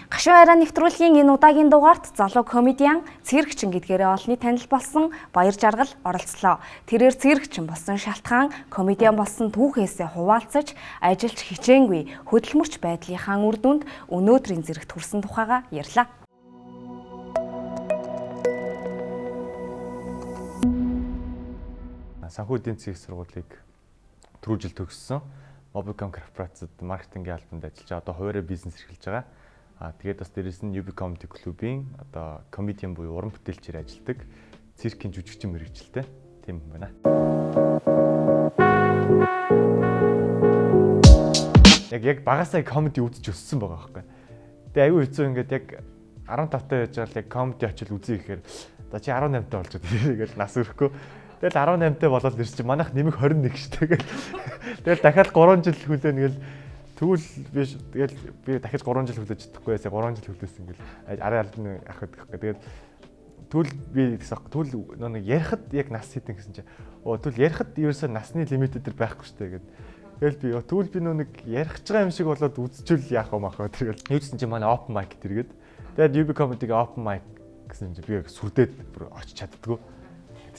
Гашуун арай нэвтрүүлгийн энэ удаагийн дугаарт залуу комедиан Цэрэгчин гэдгээрээ олонний танил болсон Баяр Жаргал оролцлоо. Тэрээр Цэрэгчин болсон шалтгаан комедиан болсон түүхээсээ хуваалцаж ажиллаж хичээнгүй хөдөлмөрч байдлынхаа үр дүнд өнөөдрийн зэрэгт хүрсэн тухайга ярьлаа. Санхүү эдийн засгийн сургуулийг түрүү жил төгссөн. Mobicom корпорацид маркетингийн албанд ажиллаж одоо хуваарь бизнес эрхэлж байгаа. Тэгээд бас дээрэс нь UB Comedy Club-ийн одоо комедиан буюу уран бүтээлчээр ажилладаг циркийн жүжигчин мэргэжилтэй тийм юм байна. Яг багасаа комеди үзэж өссөн байгаа байхгүй. Тэгээ аюу хэцүү ингээд яг 15 таа яж байгаа л яг комеди очил үзье гэхээр за чи 18 таа болж байгаа тэгэл нас өрөхгүй. Тэгэл 18 таа болоод ирсэн чи манайх нэмэх 21 штэ гэл. Тэгэл дахиад 3 жил хүлээнэ гэл тэгвэл биш тэгэл би дахиж 3 жил хүлээж чадахгүй байсаа 3 жил хүлээсэн гэл арай албаны ахад гэх. Тэгээд тэгвэл би гэсэн тэгвэл нэг ярихад яг нас хэдэн гэсэн чи тэгвэл ярихад ерөөсөө насны лимит дээр байхгүй штэ гэд. Тэгэл би тэгвэл би нэг ярих байгаа юм шиг болоод үзчихвэл яах вэ махаа тэгэл. Юусэн чи манай open mic тэргээд тэгээд UB Comedy-г open mic гэсэн чи би яг сүрдээд очиж чаддгүй.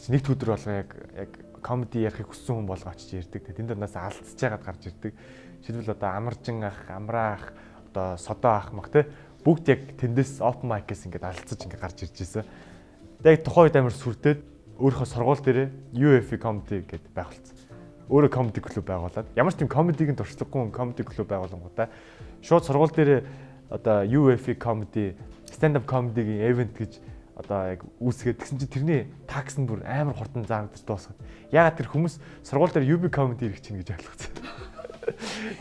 Нэг өдөр болго яг комеди ярихыг хүссэн хүн болго очиж ярьдаг. Тэнд дээрээс алдчихж байгаад гарч ирдэг. Жишээлбэл одоо Амаржин ах, Амраа ах, одоо Содоо ах мах те бүгд яг тэндээс open mic-ээс ингээд алдцаж ингээд гарч ирж байсан. Тэгээд тухайн үед амар сүрдээд өөрийнхөө сургууль дээрээ UFE Comedy гэдээ байгуулсан. Өөрөө comedy club байгуулад ямар ч тийм комедигийн туршлагагүй comedy club байгуулангуудаа шууд сургууль дээрээ одоо UFE Comedy stand up comedy-гийн event гэж одоо яг үүсгээд тэгсэн чинь тэрний такс нь бүр амар хурдан заагдаж дуусгаад. Яагаад тэр хүмүүс сургууль дээр UB Comedy ирэх чинь гэж ойлгоцсон.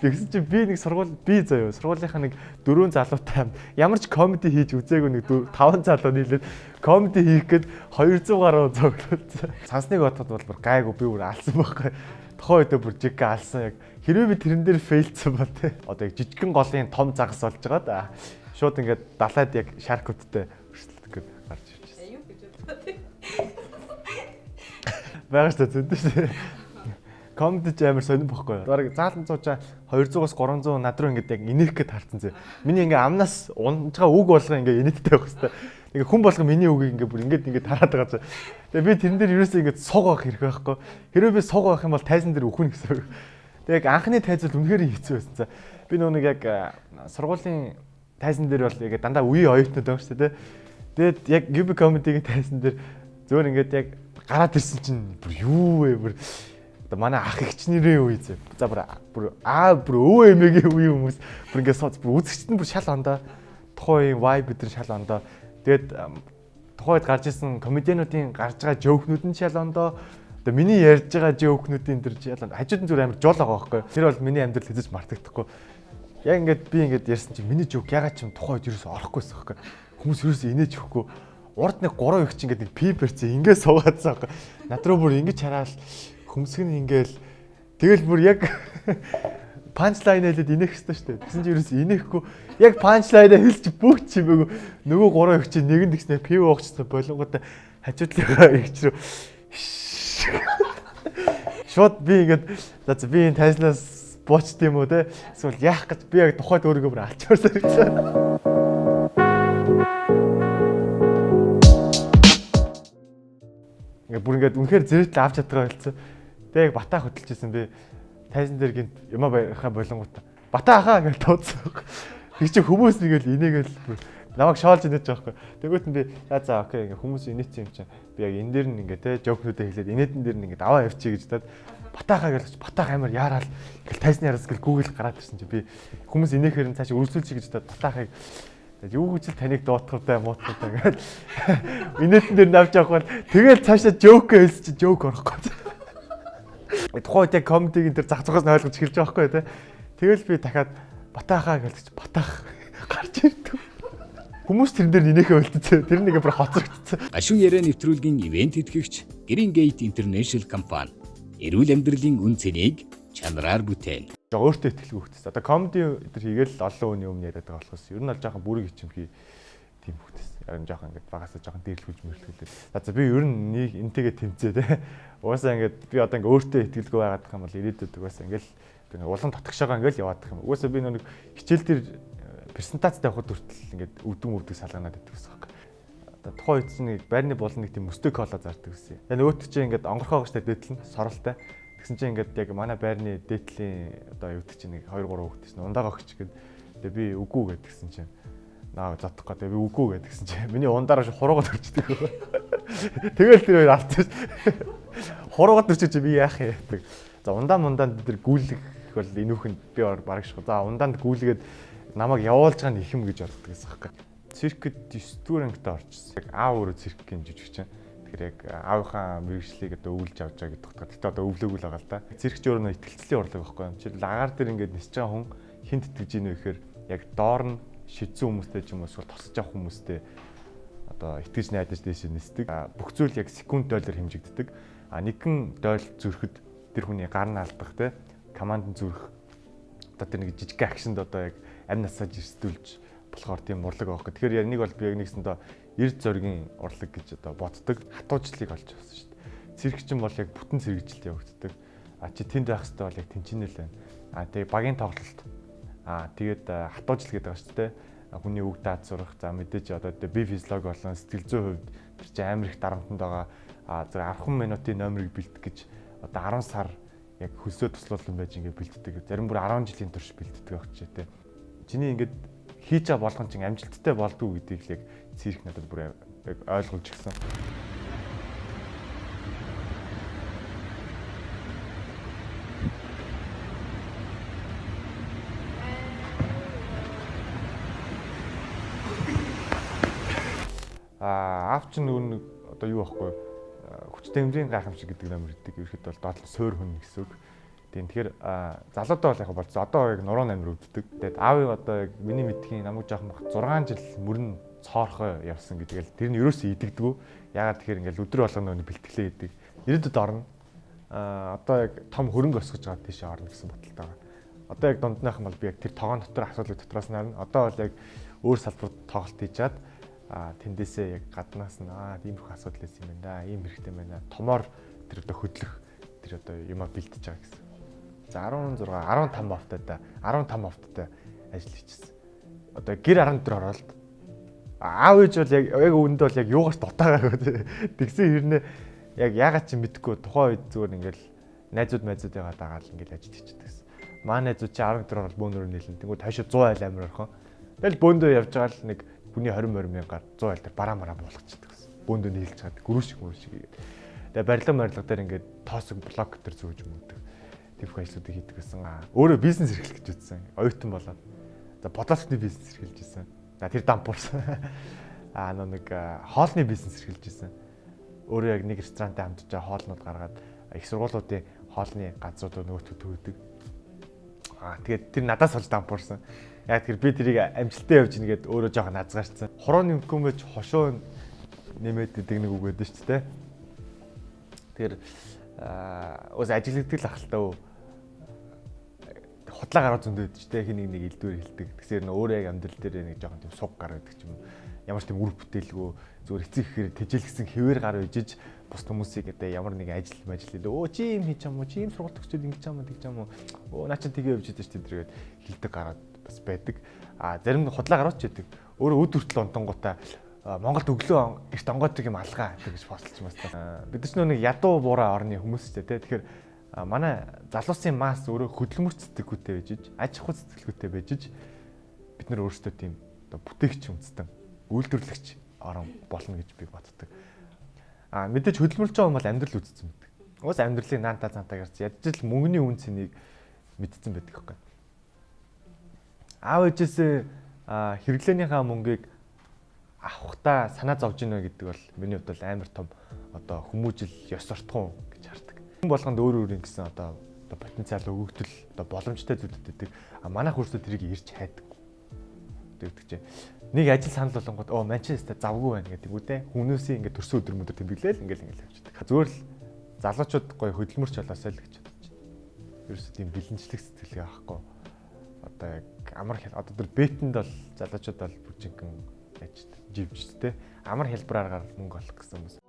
Тэгсэн чинь би нэг сургуулийнхаа нэг 4 залуутай ямар ч комеди хийж үзээгүй нэг 5 залуу нийлээд комеди хийх гээд 200 гаруй зоглолцсон. Сансныг бодоход бол бүр гайгүй би бүр алсан байхгүй. Тухайн үедээ бүр жиг алсан яг хэрвээ би тэрэн дээр фейлцсэн бол тэ. Одоо яг жижигхэн голын том загас болж байгаа да. Шууд ингээд далайд яг шаркуудтай өрсөлдөх гээд гарч ирчихсэн. Аюу гэж бодлоо. Бага шүү дээ. Комеди ч амар сонирн бохгүй. Бараг заалан цуучаа 200-аас 300 над руу ингээд яг инех гээд харцсан зэ. Миний ингээ амнаас унжгаа үг болгоо ингээ инээдтэй байх хэвээр. Ингээ хүн болгоо миний үгийг ингээ бүр ингээд тараад байгаа ч. Тэгээ би тэрэн дээр ерөөсөө ингээ суг авах хэрэг байхгүй. Хэрвээ би суг авах юм бол тайзан дээр өхөн гэсэн. Тэгээ яг анхны тайзал үнэхээр хэцүү байсан цаа. Би нэг яг сургуулийн тайзан дээр бол яг дандаа үе оюутнууд байгаа шүү дээ. Тэгээд яг UB Comedy-гийн тайзан дээр зөөр ингээд яг гараад ирсэн чинь бүр юу вэ бүр манай ах эгчнэрийн үе зэ. За бүр өвөө эмээгийн үе хүмүүс бүр ингээд сууц бүр үзэгчд нь бүр шал ондоо. Тухайн vibe бид нар шал ондоо. Тэгээд тухайд гарч исэн комедиануудын гарч байгаа жоокнууд нь шал ондоо. Одоо миний ярьж байгаа жоокнуудын тэр шал ондоо. Хажууд нь зүр амар жол байгаа байхгүй. Тэр бол миний амьдрал хэзээ ч мартагдахгүй. Яг ингээд би ингээд ярьсан чинь миний жоок ягаад ч юм тухайд ерөөсөй орохгүйсэн байхгүй. Хүмүүс ерөөсөй инээж өгөхгүй. Урд нэг 3 их чинь ингээд нэг пип барьцсан ингээд суугаадсан байхгүй. Над руу бүр ингэж хараад хөмсгөн ингээл тэгэл бүр яг панчлайн хэлээд инех хэвчээ шүү дээ. Тэгсэн чинь ерөөс инехгүй яг панчлайнаа хэлж бүх чимээгүй нөгөө 3 их чинь нэгэн тэгснээр пив уугчсан болонгуудаа хажуудлынхаа ихч рүү шууд би ингээд за би энэ тайзнаас буучт юм уу те эсвэл яах гэж би яг тухайд өөрийгөө бүр алчмаар санагдсан. Ингээд бүр ингээд үнэхээр зэрэгтэл авч чадгаа байлцсан. Тэгээ яг батаа хөдөлжсэн би тайзан дээр гинт юмаа байхаа болонгуудаа батаа хаа гэж тооцсон. Тэг чи хүмүүс нэгэл инээгээл намайг шоолж инээж байгаа байхгүй. Тэгвэл би за окей ингээ хүмүүс инээсэн юм чинь би яг энэ дээр нь ингээ те жокнуудаа хэлээд инээдэн дээр нь ингээ даваа явчих гэж даад батаахаа гэлж батаах амар яарал ингээл тайзны араас гэл Google гараад ирсэн чи би хүмүүс инээхээр нь цааш үргэлжлүүлчих гэж даад батаахыг юу гэж таныг дуутахтай муутахтай ингээд инээдэн дээр навж явах бол тэгэл цаашаа жоок хэлсэн чи жоок орохгүй. Тухайн үед яг комедигийн тэр зах зугаас нь ойлгож эхэлж байгаа байхгүй тий. Тэгэл би дахиад батаахаа гэлж батаах гарч ирдэг. Хүмүүс тэрэн дээр нинэхээ өлтцөө. Тэр нэг бүр хоцрогдсон. Гашуун яриа нэвтрүүлгийн ивент тэтгэгч Green Gate International компани эрүүл амьдралын үн цэнийг чанараар бүтээн. Өөртөө итгэлгүй хөвтөс. Одоо комеди өдр хийгээл олон хүний өмнө яриад байгаа болохоос ер нь бол жоохон бүрэг ичимхий тийм хөвтөс. Яг жоохон ингээд багасаа жоохон дээрлгүүлж мөрлөхөлээ. За би ер нь нэг энтэйгээ тэмцээ те. Угаасаа ингээд би одоо ингээд өөртөө итгэлгүй байгаад байгаа юм бол ирээдүйд угаасаа ингээд улан татгшаага ингээд яваад байгаа юм. Угаасаа би нэг хичээл дээр презентацтай явахад хүртэл ингээд өвдөг салганаад байдаг гэсэн юм. Одоо тухайн үед чинь байрны болон нэг тийм мөстөг кола зардаг гэсэн. Тэгээ нөгөөт чинь ингээд онгорхоогчтой дээдлэн соролтой. Тэгсэн чинь ингээд яг манай байрны дээдлийн одоо юу гэдэг чинь нэг 2 3 хүүхэд чинь ундаага өгч гээд тэгээ би үгүй гэдгсэн чинь наа зодохгүй тэгээ би үгүй гэдгсэн чинь миний ундаараа хуруугаад өрчдөг. Тэгэл тэр хоёр алдчих. Хуруугаад өрчөж би яах юм гэдэг. За ундаанд бид гүйлэх бол энүүхэнд би бараг шиг. За ундаанд гүйлгээд намайг явуулж байгаа нь их юм гэж боддог гэсэн хэрэг. Циркэд 9-р ангид орчихсон. Яг аав өөрөө циркийн жижигчин. Тэгэхээр яг аавынхаа мэрэгжлийг одоо өвлж авч байгаа гэдэг утгаар. Гэтэ одоо өвлөөгүй л байгаа л да. Циркч өөрөө нөө итгэлцлийн урлаг байхгүй юм. Жишээл агаар дээр ингээд нисэж байгаа хүн хинт итгэж ийн вэ гэхээр яг доор нь шидсэн хүмүүстэй ч юм уу эсвэл тосож авах хүмүүстэй одоо итгэж найдаж дээш нисдэг. Бүх зүйл яг секунд дойлоор хэмжигддэг. Нэгэн дойл зүрхэд тэр хүний гар нь алдах те команд зүрх одоо тэр нэг жижиг акшнд одоо яг амь насаж ирсдүүлж болохоор тийм урлаг авах. Тэгэхээр яг нэг бол би яг нэгсэндээ эрд зоригийн урлаг гэж одоо боддог. Хатуужлыг олж авсан шүү дээ. Циркчин бол яг бүтэн цэрэгжилт явагддаг. Чи тэнд байх хэрэгтэй бол яг тэнцэнэл байна. Тэгээ багийн тоглолт. Тэгээд хатуужл гэдэг байгаа шүү дээ. Хүний үг даад сурах. За мэдээж одоо би физиологи болон сэтгэл зүйн хувьд тэр чинь амар их дарамтанд байгаа. Зөв 10 минутын номерыг бэлдэх гэж одоо 10 сар яг хөлсөө туслуулсан байж ингээд бэлддэг. Зарим бүр 10 жилийн турш бэлддэг байх ч тийм. Чиний ингээд хийж байгаа болгон чинь амжилттай болдгоо гэдгийг л яг цирк надад бүр яг ойлгуулж гисэн. Аав чинь нөгөө одоо юу байхгүй хүч тэмдгийн гайхамшиг гэдэг нэмэр өгдөг. Ерхэд бол доотлон суур хүн гэсэн үг. Тэгэхээр залуудаа бол яг болцсон. Одоо яг нуруу нэмэр өгдөг. Тэгээд аавыг одоо яг миний мэдхийн намайг жоохон бах 6 жил мөрөн цоорхоо явсан гэдгээл тэр нь ерөөсөө идэгдэггүй. Ягаад тэгэхээр ингээл өдөр болгоно нөгөө бэлтгэлээ идэг. Ирээдүйд орно. Одоо яг том хөрөнгө өсгөж байгаа тийшээ орно гэсэн бодолтой байгаа. Одоо яг дунднайхан бол би яг тэр тоогон дотор асуудлыг дотроос нь харна. Одоо бол яг өөр салбарт тоглолт хийжаад тэндээсээ яг гаднаас нь иймэрхүү асуудал байсан юм байна да. Ийм хэрэгтэй байна. Томоор тэр одоо хөдлөх тэр одоо юмаа бэлтэж байгаа гэсэн. За 16 15 автаа 15 автаа ажил хийчихсэн. Одоо гэр 14 ороод аав ээж бол яг үүнд бол яг юугаас дутаагаа тэгсэн хэрнээ яг яагаад ч мэдэхгүй тухайн үед зүгээр ингээл найзууд байгаа дагаал ингээл ажил хийчихдэг гэсэн. Маа найзууд чи 14 ороод бөөнөр нийлэн тэнгууд хойшоо 100 айл амир орхон. Тэгэл бөөндөө явж байгаа л нэг хүний 20 мянгаар 100 айл дээр бараа болгочихдаг гэсэн. Бөөндөө нийлж чад гөрүүшиг гээд. Тэгээ барилга дээр ингээд тоосог блок дээр зөөж мөгдөг. Тэвх ажлуудыг хийдэг гэсэн. Өөрөө бизнес эрхлэх гэж үзсэн. Оюутан болоод. За бодлогын бизнес эрхэлж ирсэн. Тэр дампуурсан. Нэг хоолны бизнес эрхэлж ирсэн. Өөрөө яг нэг ресторантай хамтж хоолнууд гаргаад их сургуулиудын хоолны газруудаа нөгөөтгөө төгөөдөг. Тэгээд тэр надаас олж дампуурсан. Яг тэр би тэрийг амжилттай явж ийн гэд өөрөө жоохон назгаарцсан. Хорооны өмгөөмөж хошоо нэмээд гэдэг нэг үг байдаг шүү дээ. Тэр өөс ажилладаг л ахaltaа худлаа гараа зөндөөд ч тэ хин нэг илдвэр хэлдэг. Тэгсээр нөө өөрөө яг амьдрал дээр нэг жоохон тийм суг гар гэдэг ч юм уу. Ямар ч тийм үр бүтээлгүй зүгээр эцэг ихээр тэжээлгсэн хэвээр гар үжиж бус хүмүүсийг одоо ямар нэг ажил хэлээ. Чи юм хийж чам уу? Чи юм сургалт өгчөөд ингэж чам уу? Тэгж чам уу? Наа чи тгээ явж идэв ч тэргээд хэлдэг гараад бас байдаг. Зарим нь худлаа гараач байдаг. Өөрөө өд хүртэл онтонгуудаа Монголд өглөө эрт онгойдаг юм алгаа гэж бослож байна. Бид ч нэг ядуу буурай орны хүмүүс ч тэ. Тэгэхээр манай залуусын масс өөрөө хөдөлмөр сэтгэлгүйтэй байж, аж ахуй сэтгэлгүйтэй байж бид нар өөрсдөө тийм одоо бүтээгч үндэстэн үйлдвэрлэгч орон болно гэж би боддог. Мэдээж хөдөлмөрч байгаа юм бол амьдрал үзсэн байдаг. Уус амьдралыг наантаа цаантаа гарч ядж л мөнгөний үн цэнийг мэдсэн байдаг байхгүй. Аав ээжээсээ хэрэглээнийхаа мөнгийг авахтаа санаа зовж ийнэ гэдэг бол миний хувьд бол амар том одоо хүмүүжил ёс суртахуун гэж хардаг. Хүн болгонд өөр ингэсэн одоо потенциал өгөгдөл одоо боломжтой зүйлүүд байдаг. Манайх өөрсдөө тэрийг ирж хайдаг. Тэгдэг чинь нэг ажил санал болгонгод Манчестер завгүй байна гэдэг үү те. Хүмүүсийн ингэ төрсөн өдөр мөдөр тэмдэглээл ингээл явчихдаг. Зүгээр л залуучууд гоё хөдөлмөрч болоосай л гэж бодож байна. Ерөөсөө тийм бэлэнчлэх сэтгэлгээ авахгүй. Одоо яг амар одоо тэр бэтэнд бол залуучууд бол бүжигэн ажид живжтэй амар хэлбэрээр мөнгө олох гэсэн хүмүүс.